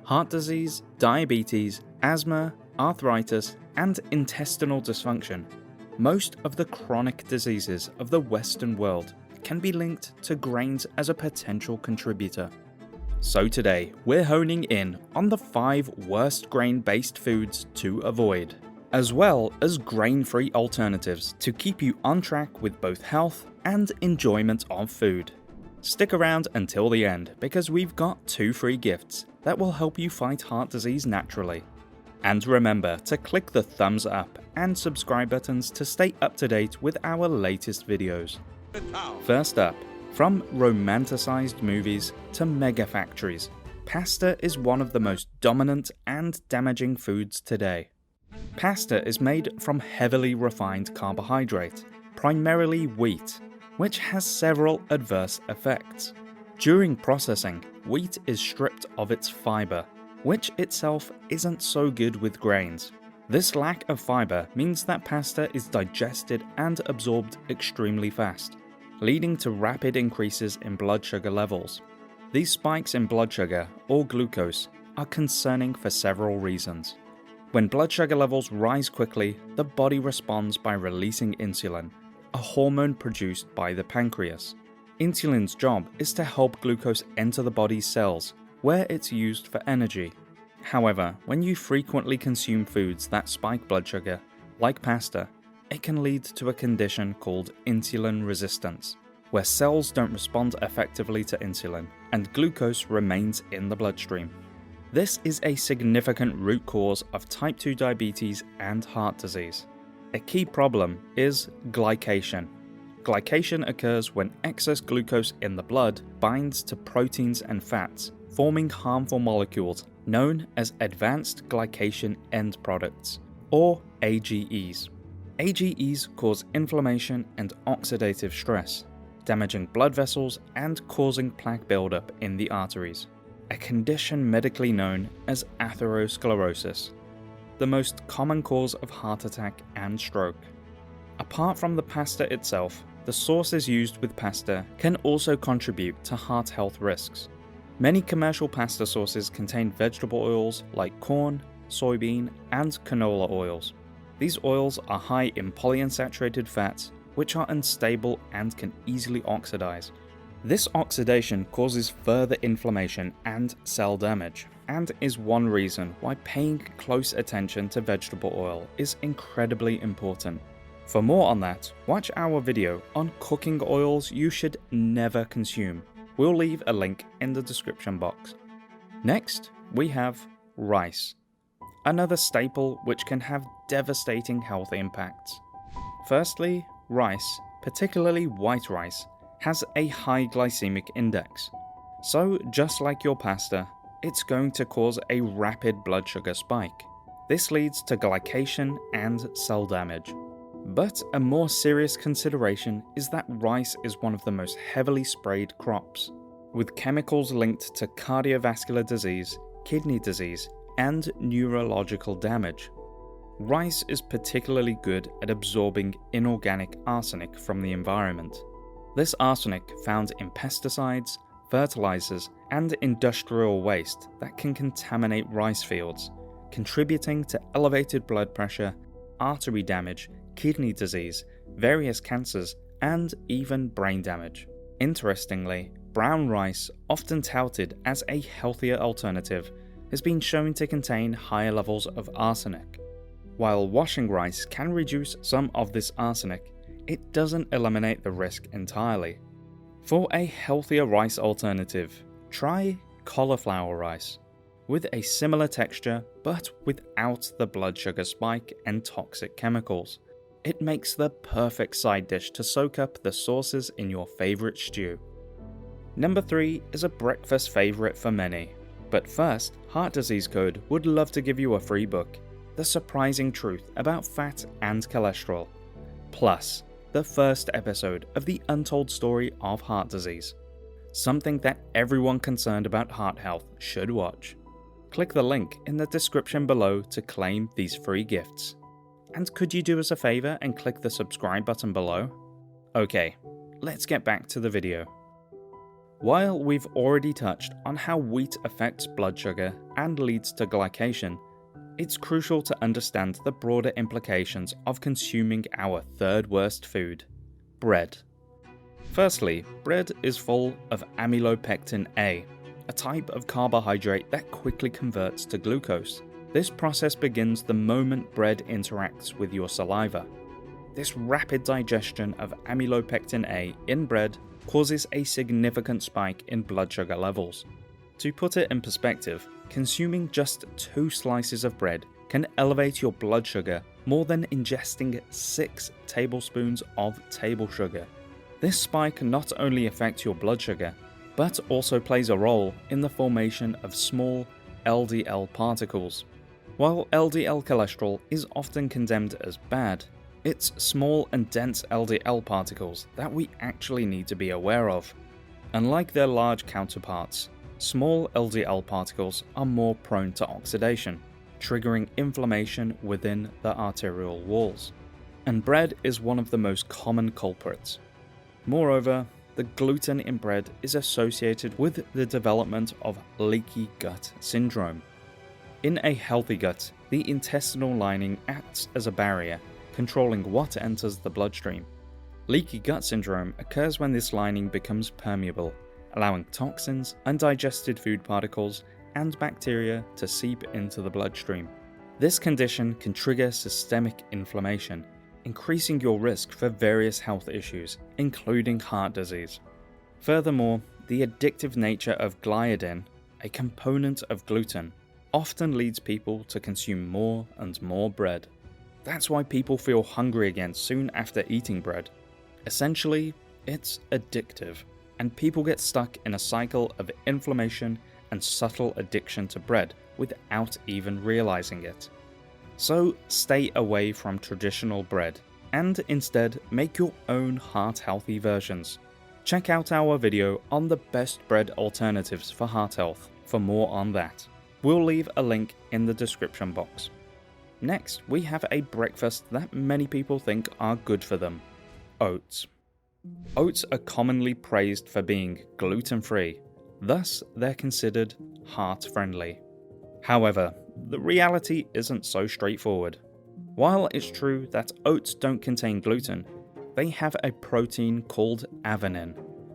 heart disease, diabetes, asthma, arthritis, and intestinal dysfunction. Most of the chronic diseases of the Western world can be linked to grains as a potential contributor. So today, we're honing in on the 5 worst grain-based foods to avoid, as well as grain-free alternatives to keep you on track with both health and enjoyment of food. Stick around until the end because we've got 2 free gifts that will help you fight heart disease naturally. And remember to click the thumbs up and subscribe buttons to stay up to date with our latest videos. First up, from romanticized movies to mega factories, pasta is one of the most dominant and damaging foods today. Pasta is made from heavily refined carbohydrate, primarily wheat, which has several adverse effects. During processing, wheat is stripped of its fiber, which itself isn't so good with grains. This lack of fiber means that pasta is digested and absorbed extremely fast, leading to rapid increases in blood sugar levels. These spikes in blood sugar, or glucose, are concerning for several reasons. When blood sugar levels rise quickly, the body responds by releasing insulin, a hormone produced by the pancreas. Insulin's job is to help glucose enter the body's cells, where it's used for energy. However, when you frequently consume foods that spike blood sugar, like pasta, it can lead to a condition called insulin resistance, where cells don't respond effectively to insulin and glucose remains in the bloodstream. This is a significant root cause of type 2 diabetes and heart disease. A key problem is glycation. Glycation occurs when excess glucose in the blood binds to proteins and fats, forming harmful molecules known as advanced glycation end products, or AGEs. AGEs cause inflammation and oxidative stress, damaging blood vessels and causing plaque buildup in the arteries, a condition medically known as atherosclerosis, the most common cause of heart attack and stroke. Apart from the pasta itself, the sauces used with pasta can also contribute to heart health risks. Many commercial pasta sauces contain vegetable oils like corn, soybean, and canola oils. These oils are high in polyunsaturated fats, which are unstable and can easily oxidize. This oxidation causes further inflammation and cell damage, and is one reason why paying close attention to vegetable oil is incredibly important. For more on that, watch our video on cooking oils you should never consume. We'll leave a link in the description box. Next, we have rice, another staple which can have devastating health impacts. Firstly, rice, particularly white rice, has a high glycemic index. So just like your pasta, it's going to cause a rapid blood sugar spike. This leads to glycation and cell damage. But a more serious consideration is that rice is one of the most heavily sprayed crops, with chemicals linked to cardiovascular disease, kidney disease, and neurological damage. Rice is particularly good at absorbing inorganic arsenic from the environment. This arsenic found in pesticides, fertilizers, and industrial waste that can contaminate rice fields, contributing to elevated blood pressure, artery damage, kidney disease, various cancers, and even brain damage. Interestingly, brown rice, often touted as a healthier alternative, has been shown to contain higher levels of arsenic. While washing rice can reduce some of this arsenic, it doesn't eliminate the risk entirely. For a healthier rice alternative, try cauliflower rice, with a similar texture but without the blood sugar spike and toxic chemicals. It makes the perfect side dish to soak up the sauces in your favorite stew. Number 3 is a breakfast favorite for many. But first, Heart Disease Code would love to give you a free book, The Surprising Truth About Fat and Cholesterol, plus the first episode of the untold story of heart disease, something that everyone concerned about heart health should watch. Click the link in the description below to claim these free gifts. And could you do us a favor and click the subscribe button below? Okay, let's get back to the video. While we've already touched on how wheat affects blood sugar and leads to glycation, it's crucial to understand the broader implications of consuming our third worst food, bread. Firstly, bread is full of amylopectin A, a type of carbohydrate that quickly converts to glucose. This process begins the moment bread interacts with your saliva. This rapid digestion of amylopectin A in bread causes a significant spike in blood sugar levels. To put it in perspective, consuming just 2 slices of bread can elevate your blood sugar more than ingesting 6 tablespoons of table sugar. This spike not only affects your blood sugar, but also plays a role in the formation of small LDL particles. While LDL cholesterol is often condemned as bad, it's small and dense LDL particles that we actually need to be aware of. Unlike their large counterparts, small LDL particles are more prone to oxidation, triggering inflammation within the arterial walls. And bread is one of the most common culprits. Moreover, the gluten in bread is associated with the development of leaky gut syndrome. In a healthy gut, the intestinal lining acts as a barrier, controlling what enters the bloodstream. Leaky gut syndrome occurs when this lining becomes permeable, allowing toxins, undigested food particles, and bacteria to seep into the bloodstream. This condition can trigger systemic inflammation, increasing your risk for various health issues, including heart disease. Furthermore, the addictive nature of gliadin, a component of gluten, often leads people to consume more and more bread. That's why people feel hungry again soon after eating bread. Essentially, it's addictive, and people get stuck in a cycle of inflammation and subtle addiction to bread without even realizing it. So stay away from traditional bread, and instead make your own heart-healthy versions. Check out our video on the best bread alternatives for heart health for more on that. We'll leave a link in the description box. Next, we have a breakfast that many people think are good for them: oats. Oats are commonly praised for being gluten-free, thus they're considered heart-friendly. However, the reality isn't so straightforward. While it's true that oats don't contain gluten, they have a protein called avenin,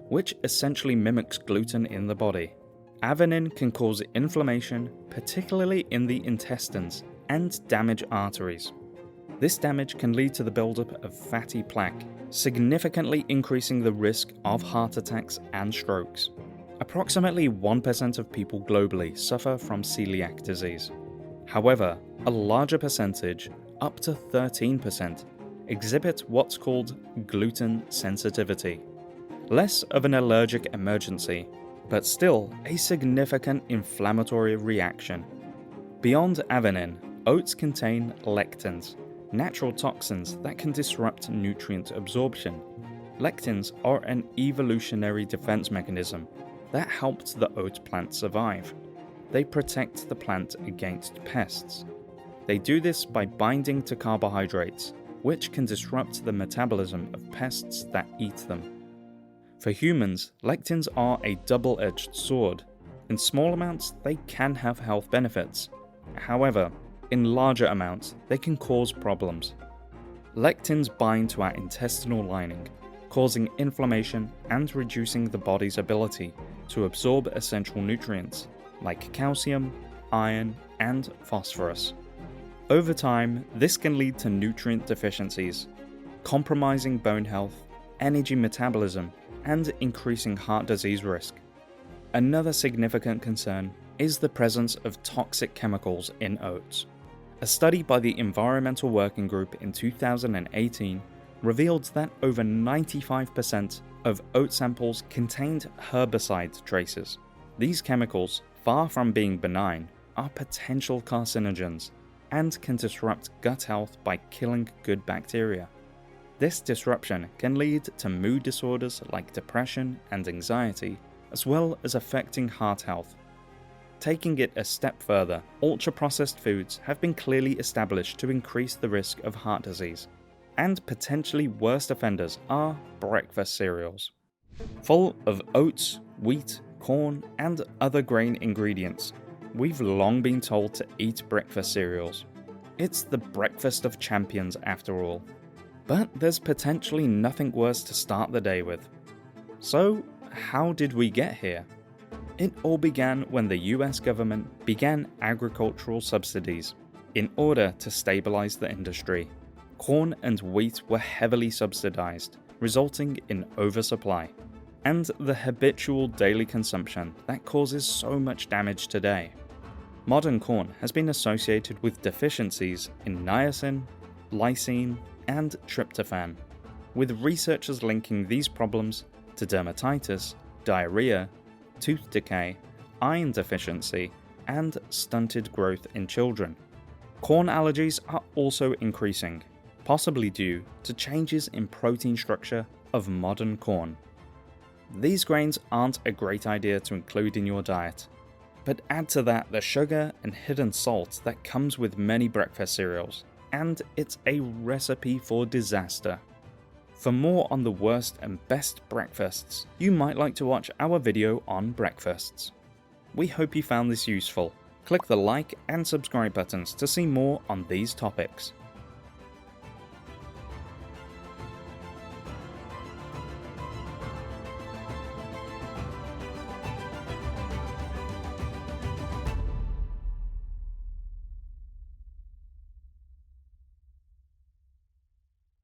which essentially mimics gluten in the body. Avenin can cause inflammation, particularly in the intestines, and damage arteries. This damage can lead to the buildup of fatty plaque, significantly increasing the risk of heart attacks and strokes. Approximately 1% of people globally suffer from celiac disease. However, a larger percentage, up to 13%, exhibit what's called gluten sensitivity. Less of an allergic emergency, but still a significant inflammatory reaction. Beyond avenin, oats contain lectins, natural toxins that can disrupt nutrient absorption. Lectins are an evolutionary defense mechanism that helped the oat plant survive. They protect the plant against pests. They do this by binding to carbohydrates, which can disrupt the metabolism of pests that eat them. For humans, lectins are a double-edged sword. In small amounts, they can have health benefits. However, in larger amounts, they can cause problems. Lectins bind to our intestinal lining, causing inflammation and reducing the body's ability to absorb essential nutrients like calcium, iron, and phosphorus. Over time, this can lead to nutrient deficiencies, compromising bone health, energy metabolism, and increasing heart disease risk. Another significant concern is the presence of toxic chemicals in oats. A study by the Environmental Working Group in 2018 revealed that over 95% of oat samples contained herbicide traces. These chemicals, far from being benign, are potential carcinogens and can disrupt gut health by killing good bacteria. This disruption can lead to mood disorders like depression and anxiety, as well as affecting heart health. Taking it a step further, ultra-processed foods have been clearly established to increase the risk of heart disease, and potentially worst offenders are breakfast cereals. Full of oats, wheat, corn, and other grain ingredients, we've long been told to eat breakfast cereals. It's the breakfast of champions after all. But there's potentially nothing worse to start the day with. So, how did we get here? It all began when the US government began agricultural subsidies in order to stabilize the industry. Corn and wheat were heavily subsidized, resulting in oversupply, and the habitual daily consumption that causes so much damage today. Modern corn has been associated with deficiencies in niacin, lysine, and tryptophan, with researchers linking these problems to dermatitis, diarrhea, tooth decay, iron deficiency, and stunted growth in children. Corn allergies are also increasing, possibly due to changes in protein structure of modern corn. These grains aren't a great idea to include in your diet, but add to that the sugar and hidden salt that comes with many breakfast cereals, and it's a recipe for disaster. For more on the worst and best breakfasts, you might like to watch our video on breakfasts. We hope you found this useful. Click the like and subscribe buttons to see more on these topics.